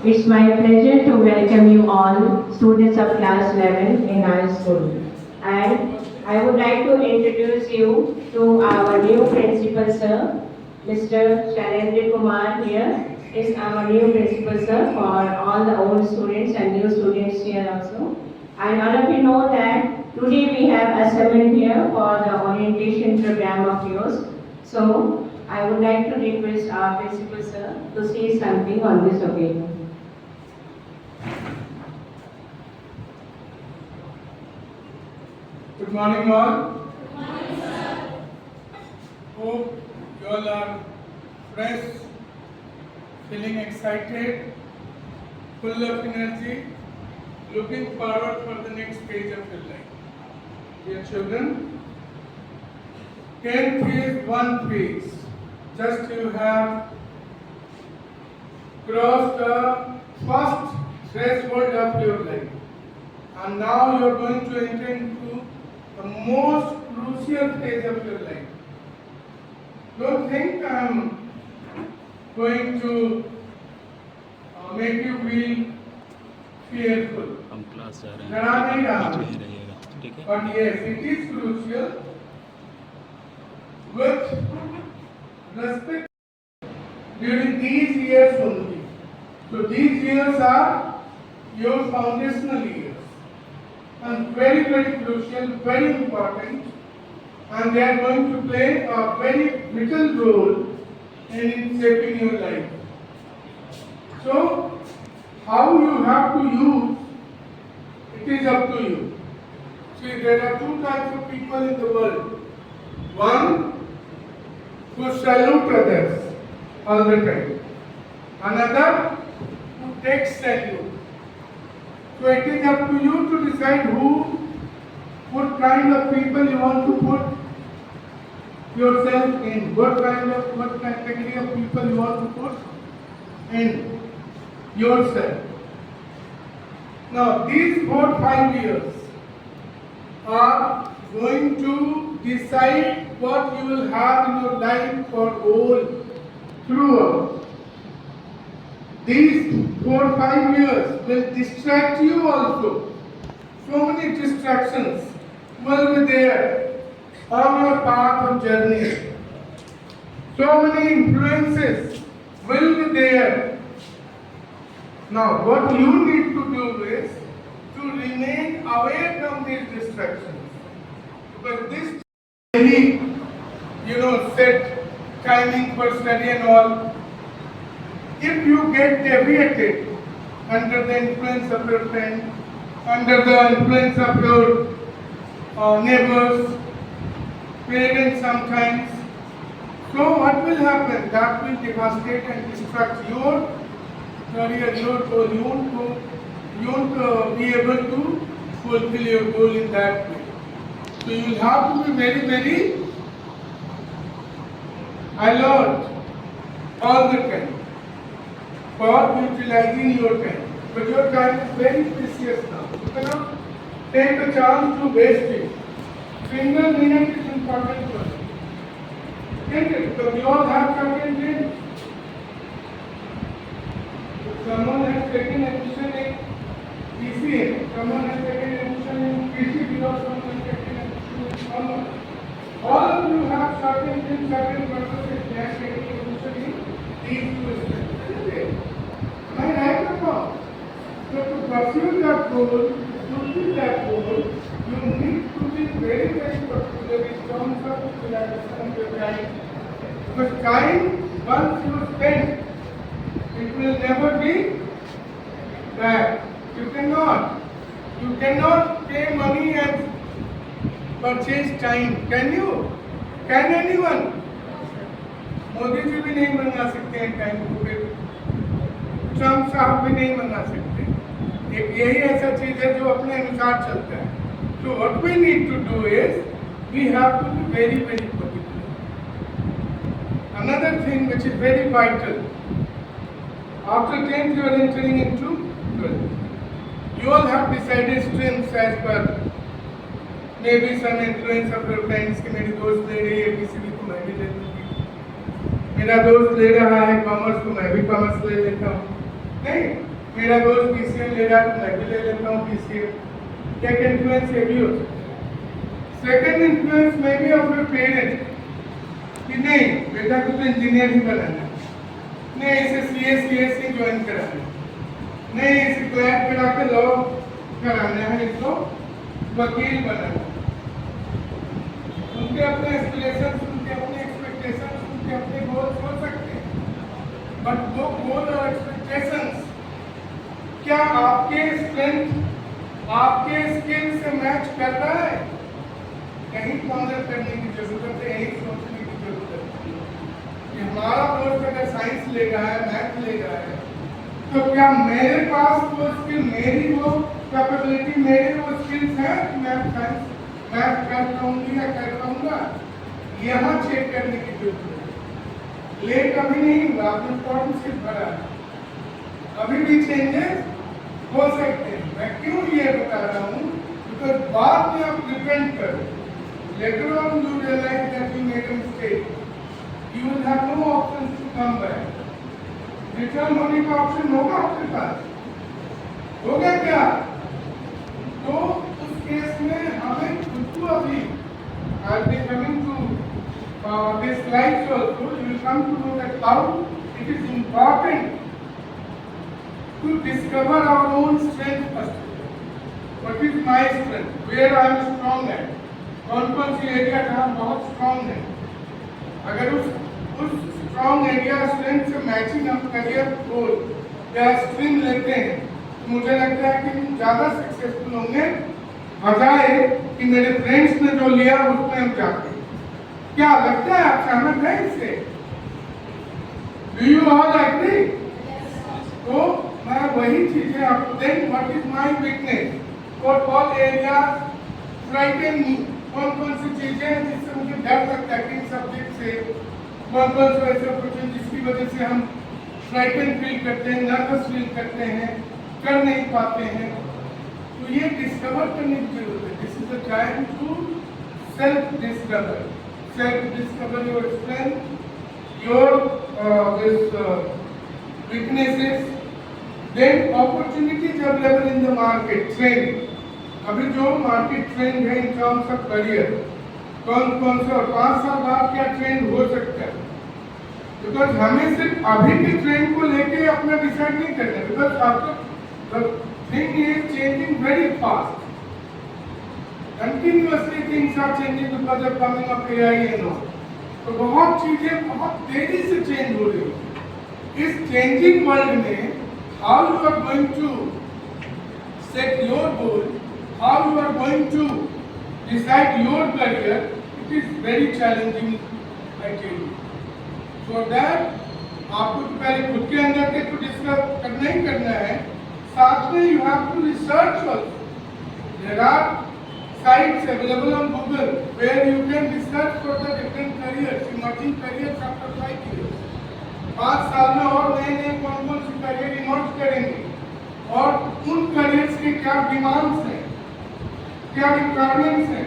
It's my pleasure to welcome you all, students of class 11 in our school. And I would like to introduce you to our new principal, sir. Mr. Std Kumar here is our new principal, sir, for all the old students and new students here also. And all of you know that today we have assembled here for the orientation program of yours. So I would like to request our principal, sir, to say something on this occasion. Good morning all. Good morning, sir. Hope you all are fresh, feeling excited, full of energy, looking forward for the next phase of your life. Dear children, 10 phase, 1 phase. Just you have crossed the first threshold of your life. And now you are going to enter into the most crucial phase of your life. Don't think I am going to make you feel fearful. But yes, it is crucial with respect during these years only. So these years are your foundational years. And very, very crucial, very important, and they are going to play a very vital role in shaping your life. So, how you have to use, it is up to you. See, there are two types of people in the world. One who salute others all the time. Another who takes salute. So it is up to you to decide what kind of people you want to put yourself in, what category of people you want to put in yourself. Now these 4-5 years are going to decide what you will have in your life for all throughout. these 4 5 years will distract you also. So many distractions will be there on your path of journey. So many influences will be there. Now, what you need to do is to remain away from these distractions. Because this very, set timing for study and all. If you get deviated under the influence of your friend, under the influence of your neighbors, parents sometimes, so what will happen? That will devastate and destruct your career, your goal. You won't be able to fulfill your goal in that way. So you will have to be very, very alert all the time for utilizing your time. But your time is very precious now. You cannot take a chance to waste it. Single minute is important for you. Get it? Because we all have certain dreams. If someone has taken admission in PCA, someone has taken admission in PCB, or someone has taken admission in commerce. All of you have certain dreams, certain purposes. They are taking admission in these two streams. Isn't it? Am I right or wrong? So to pursue that goal, to fulfill that goal, you need to be very, very particular in terms of utilization of your time. Because time, once you spend, it will never be back. You cannot pay money and purchase time. Can you? Can anyone? Modi ji भी नहीं मंगा सकते हैं time को, फिर Trump साहब भी नहीं मंगा सकते। एक यही ऐसा चीज है जो अपने अनुसार चलता है। So what we need to do is we have to be very, very particular. Another thing which is very vital. After 10th you are entering into 12th. You all have decided streams as per maybe some influence of your friends कि मेरी दोस्त ले रही है ABCD तो मैं भी ले लूँगी, मेरा दोस्त ले रहा है कॉमर्स तो मैं भी कॉमर्स ले लेता हूँ, नहीं मेरा दोस्त PCM ले रहा है तो मैं भी ले लेता हूँ PCM। एक इन्फ्लुएंस ये भी हो सकता है। Second influence may be of your parent कि नहीं बेटा को तो इंजीनियर ही बनाना है, नहीं इसे CSE ज्वाइन कराना है, नहीं इसे क्लैट करा के लॉ कराना है, इसको वकील बनाना। उनके अपने एस्पिरेशंस, उनके अपने एक्सपेक्टेशंस, उनके अपने गोल्स हो सकते हैं, बट वो गोल और एक्सपेक्टेशंस क्या आपके स्ट्रेंथ, आपके स्किल से मैच कर रहा है? यही पॉन्डर करने की जरूरत है, यही सोचने की जरूरत है कि हमारा दोस्त अगर साइंस ले रहा है, मैथ ले रहा है, तो क्या मेरे पास वो स्किल, मेरी वो कैपेबिलिटी, मेरे वो स्किल्स हैं कि मैं साइंस मैथ कर पाऊंगी या कर पाऊंगा? यहाँ चेक करने की जरूरत है। लेट अभी नहीं हुआ, आपने इम्पोर्टेंस भरा है, अभी भी चेंजेस हो सकते हैं। मैं क्यों ये बता रहा हूँ? बिकॉज बाद में आप रिपेंट करो, later on you realize that you made a mistake, you will have no option to come back. Return होने का ऑप्शन होगा आपके पास, होगा क्या? तो उस केस में हमें खुद को अभी I'll be coming to this slide also, you will come to know that how it is important to discover our own strength first. What is my strength? Where I am strong at? कौन सी area जहाँ बहुत strong है? अगर उस strong area strength से matching हम career goal या stream लेते हैं तो मुझे लगता है कि हम ज़्यादा सक्सेसफुल होंगे बजाय कि मेरे फ्रेंड्स ने जो लिया उसमें हम जाते हैं। क्या लगता है, आप सहमत हैं इससे? Do you all agree? तो मैं वही चीजें आपको दें। What is my weakness? What all areas frighten me? कौन सी चीजें हैं जिससे मुझे डर लगता है कि सब्जेक्ट से, कौन से ऐसे कुछ जिसकी वजह से हम फ्राइटन फील करते हैं, नर्वस फील करते हैं, कर नहीं पाते हैं। तो ये डिस्कवर करने की जरूरत है। This is the time to self discover your strength, your this weaknesses, Then opportunities available in the market, trend. अभी जो मार्केट ट्रेंड है इन टर्म्स ऑफ करियर, कौन कौन से और 5 साल बाद क्या ट्रेंड हो सकता है, बिकॉज हमें सिर्फ अभी के ट्रेंड को लेके अपना डिसाइड नहीं करना, because after the thing is changing very fast, continuously things are changing because of coming of AI and all. तो बहुत चीजें बहुत तेजी से चेंज हो रही है। इस चेंजिंग वर्ल्ड में how you are going to set your goal, how you are going to decide your career, it is very challenging, I tell you. For that, आपको तो पहले खुद के अंदर के तो डिस्कस करना ही करना है, साथ में you have to research also. There are sites available on Google where you can research for the different careers, emerging careers after 5 years. 5 साल में और नए नए कौन कौन से करियर इमर्ज करेंगे और उन करियर्स के क्या डिमांड्स हैं, क्या रिक्वायरमेंट्स हैं,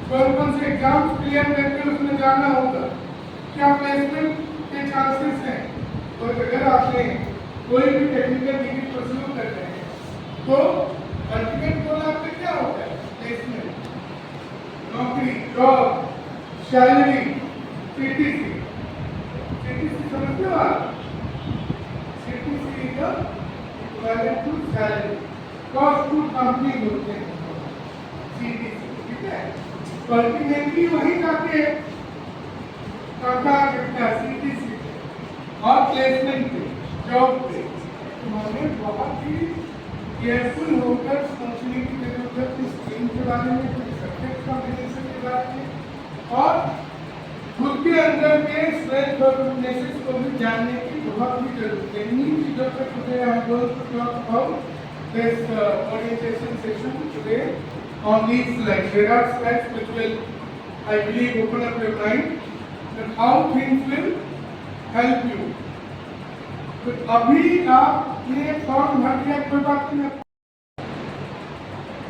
कौन कौन से एग्जाम्स क्लियर करके उसमें जाना होगा, क्या प्लेसमेंट के चांसेस हैं। तो अगर आपने कोई भी टेक्निकल डिग्री परस्यू कर रहे हैं तो अल्टीमेट गोल आपका क्या होता है, प्लेसमेंट, नौकरी, जॉब, सैलरी, सीटीसी। सीटीसी समझते हो आप? CTC is equivalent to salary, cost to company होते हैं सीटीसी, ठीक है। तो अल्टीमेटली वही जाके करता है सीटीसी और प्लेसमेंट पे, जॉब पे। तो हमें बहुत ही केयरफुल होकर सोचने की जरूरत है इस स्ट्रीम के बारे में, कुछ सब्जेक्ट कॉम्बिनेशन के बारे में और खुद के अंदर के स्ट्रेंथ और वीकनेसेस को भी जानने की बहुत ही जरूरत है। इन्हीं चीज़ों पर today I am going to talk about this orientation session today. On these slides, there are slides which will, I believe, open up your mind that how things will help you. तो अभी आपने form भर दिया, कोई बात नहीं,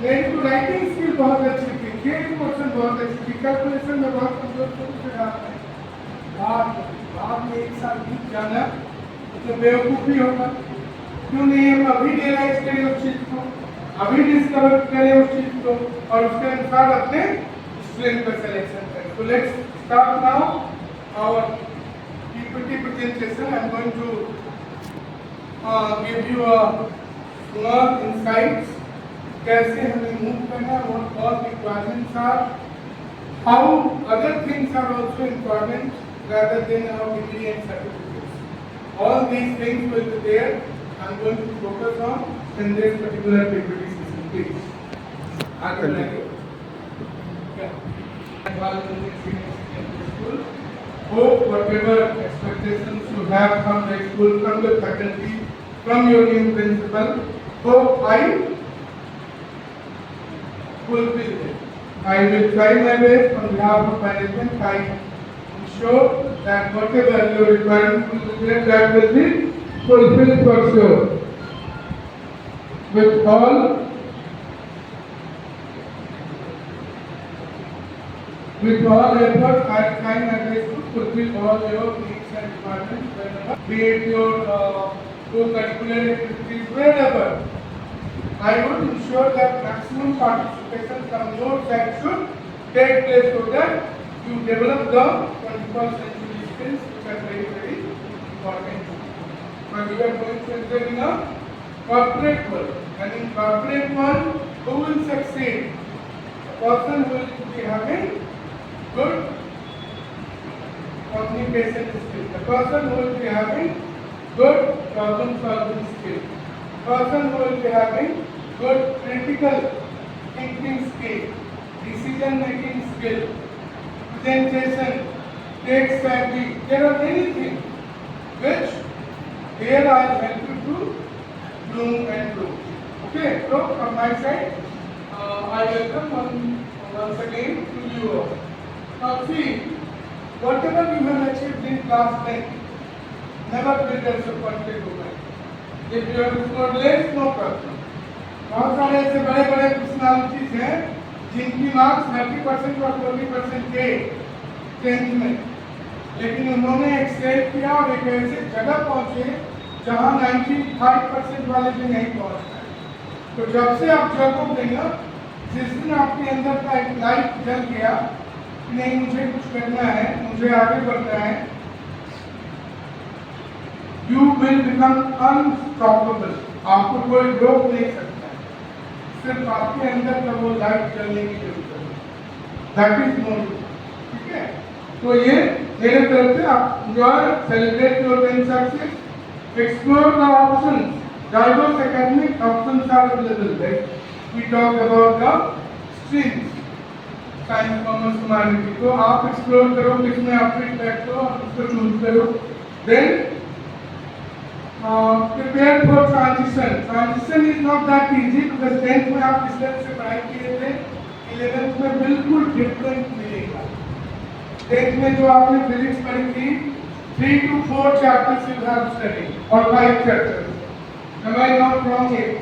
मेरी तो राइटिंग स्किल बहुत अच्छी थी, थियरी पोर्शन बहुत अच्छी थी, कैलकुलेशन में बहुत कमजोर थे बाद में 1 साल बीत जाना तो बेवकूफ़ी होगा। क्यों नहीं हम अभी रियलाइज करें उस चीज़ को, अभी डिस्कवर करें उस चीज को और उसके अनुसार अपने स्ट्रेंथ का सिलेक्शन करें। तो let's start now our PPT presentation. I am going to give you a small insights कैसे हमें मूव करना है, what all requirements are, how other things are also important rather than our degree and certificates. All these things will be there. I am going to focus on in this particular PPT session, please. आगे बढ़ेंगे। Hope whatever expectations you have from the school, from the faculty, from your new principal, hope I fulfill it. I will try my best on behalf of management. I ensure that whatever your requirement will be there, that will be fulfilled for sure. With all efforts, I try my best to fulfill all your needs and requirements whenever, be it your co-curricular activities, wherever. I would ensure that maximum participation from your side should take place so that you develop the 21st century skills which are very, very important. But we are going to enter in a corporate world, and in corporate world, who will succeed? A person who will be having good communication skills, a person who will be having good problem solving skills, a person who will be having good critical thinking skill, decision making skill, presentation, tech savvy. There are many things which here I will help you to bloom and grow. Okay, so from my side, I welcome once again to you all. Now see, whatever you have achieved in class 10, never be disappointed over it. If you have scored less, no problem. बहुत सारे ऐसे बड़े बड़े personalities हैं जिनकी marks 30% और 40% थे 10th में, लेकिन उन्होंने एक्सेल किया और एक ऐसे जगह पहुंचे जहाँ 95% वाले भी नहीं पहुँच पाए। तो जब से आप जगोगे ना, जिस दिन आपके अंदर का एक लाइट जल गया कि नहीं मुझे कुछ करना है, मुझे आगे बढ़ना है, यू विल बिकम अनस्टॉपेबल। आपको कोई रोक नहीं सकता है, सिर्फ आपके अंदर का वो लाइट जलने की जरूरत है। That is more. ठीक है, तो ये मेरे तरफ से आप enjoy, celebrate your very success, explore the options, diverse academic options are available, right? We talk about the streams, science, commerce, humanity. तो आप एक्सप्लोर करो किसमें आप फिट बैठते हो और उसको चूज करो। Then prepare for transition. Transition is not that easy because 10th में आप इस तरह से पढ़ाई किए थे, 11th में बिल्कुल डिफरेंट मिलेगा। 10th में जो आपने फिजिक्स पढ़ी थी, 3 to 4 chapters you have studied or 5 chapters. Am I not wrong here?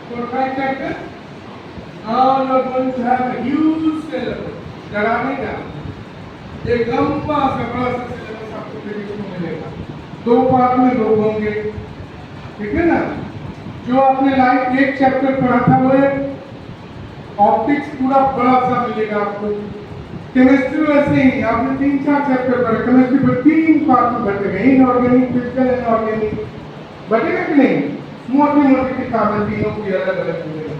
4 5 chapters? Now you are going to have a huge syllabus. डराने का एक लंबा सा बड़ा सा सिलेबस आपको फिजिक्स में मिलेगा। 2 पार्ट में लोग होंगे, ठीक है ना? जो आपने लाइक एक चैप्टर पढ़ा था वो ऑप्टिक्स पूरा बड़ा सा मिलेगा आपको। केमिस्ट्री वैसे ही आपने 3-4 चैप्टर पढ़े, केमिस्ट्री पर 3 पार्ट में बटे गए, इनऑर्गेनिक, फिजिकल, इनऑर्गेनिक, बटेगा कि नहीं? मोटी मोटी किताबें तीनों की अलग अलग मिलेगी।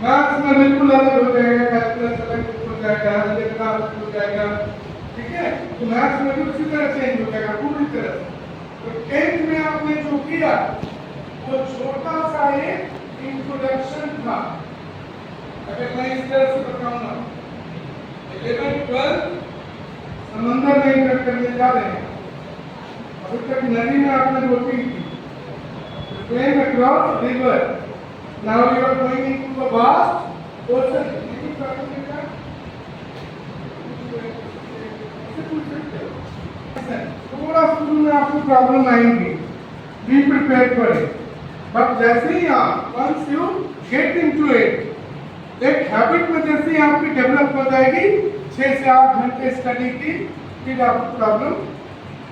मैथ्स में बिल्कुल अलग हो जाएगा, कैलकुलस अलग हो जाएगा, अलजेब्रा अलग हो जाएगा। ठीक है, तो मैथ्स में भी उसी तरह चेंज हो जाएगा पूरी तरह से। तो 10th में आपने जो किया वो छोटा सा एक इंट्रोडक्शन था। अगर मैं इस तरह से बताऊंगा 11 12 समंदर में एंटर करने जा रहे हैं। अभी तक नदी में आपने बोटिंग की, swim across river. Now you are going into a vast ocean. थोड़ा शुरू में आपको प्रॉब्लम आएंगी, be prepare for it. But जैसे ही आप once you get into it, एक हैबिट में जैसे ही आपकी डेवलप हो जाएगी 6 से 8 घंटे स्टडी की, फिर आपको प्रॉब्लम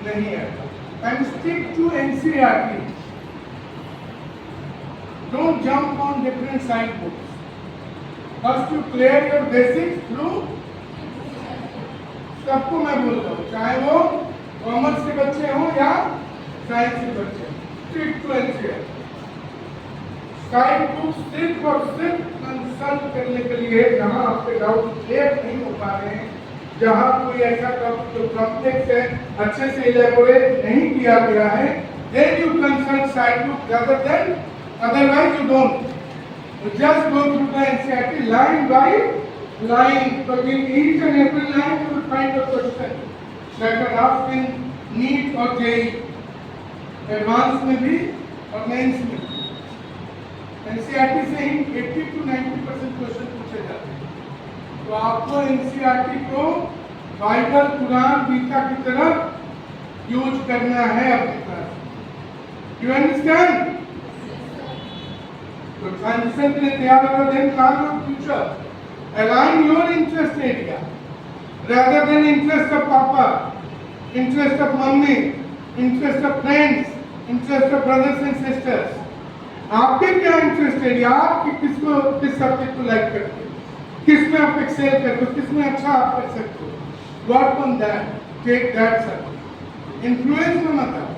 नहीं आएगा। And stick to NCERT. Don't jump on different side books. First you clear your basics through, सबको मैं बोलता हूँ, चाहे वो कॉमर्स के बच्चे हों या साइंस के बच्चे, stick to NCERT. Side book सिर्फ और सिर्फ कंसल्ट करने के लिए, जहाँ आपके डाउट क्लियर नहीं हो पा रहे हैं, जहाँ कोई ऐसा टॉपिक जो कॉम्प्लेक्स है, अच्छे से इलेबोरेट नहीं किया गया है, then you consult side book rather than otherwise you don't. You just go through the NCERT line by line. So in each and every line you will find a question that are asked in NEET or JEE, advance में भी और mains में भी। NCERT से ही 80 to 90% question पूछे जाते हैं। तो आपको NCERT को बाइबल, कुरान, गीता की तरह यूज करना है अपने क्लास। You understand? तो ट्रांजिशन के लिए तैयार हो, then plan your future, align your interest area rather than interest of papa, interest of mummy, interest of friends, interest of brothers and sisters. आपके क्या इंटरेस्ट एरिया, आप किसको, किस सब्जेक्ट को लाइक करते हो, किस में आप एक्सेल करते हो, किस में अच्छा आप कर सकते हो, work on that, take that subject, influence में मत आओ,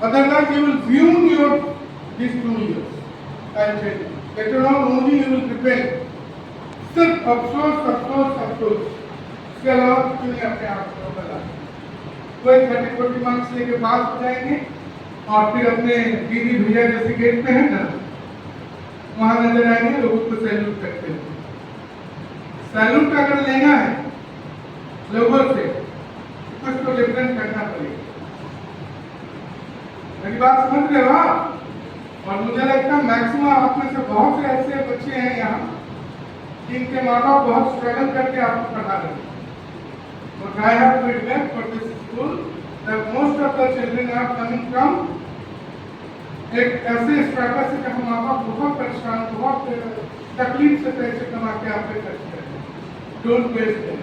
otherwise you will ruin your these 2 years. I tell you, later on only you will repent. सिर्फ अफसोस अफसोस अफसोस, इसके अलावा कुछ नहीं अपने आप को बता। कोई 30-40 मार्क्स लेके पास हो जाएंगे और फिर अपने दीदी भैया जैसे गेट पे है ना, वहां नजर आएंगे, लोगों को सैल्यूट करते हैं। सैल्यूट अगर लेना है लोगों से, कुछ तो डिफरेंट करना पड़ेगा। मेरी बात समझ रहे हो आप? और मुझे लगता है मैक्सिमम आप में से बहुत से ऐसे बच्चे हैं यहाँ जिनके माँ बाप बहुत स्ट्रगल करके आपको पढ़ा रहे हैं। But I have feedback for this school that most of the children are coming from एक ऐसे स्ट्रगल से जहाँ माँ बाप बहुत परेशान, बहुत तकलीफ से पैसे कमा के आप पे खर्च करते हैं। Don't waste it.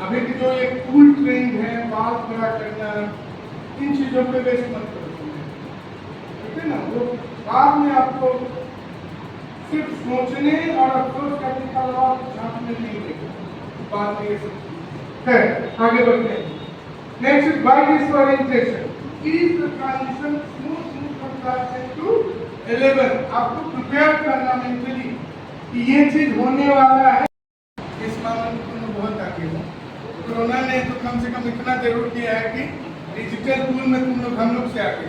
अभी की जो ये कूल ट्रेंड है, बाल बड़ा करना, इन चीजों पे वेस्ट मत करो, ठीक है ना। वो बाद में आपको सिर्फ सोचने और अफसोस करने का अलावा ध्यान में नहीं देगा, बात ये सब है। आगे बढ़ते हैं। Next, by this orientation is the transition smooth from class 10 to 11। आपको प्रिपेयर करना मेंटली कि ये चीज होने वाला है। इस मामले में तुम बहुत आगे हो। कोरोना ने तो कम से कम इतना जरूर किया है कि डिजिटल टूल में तुम लोग हम लोग से आगे।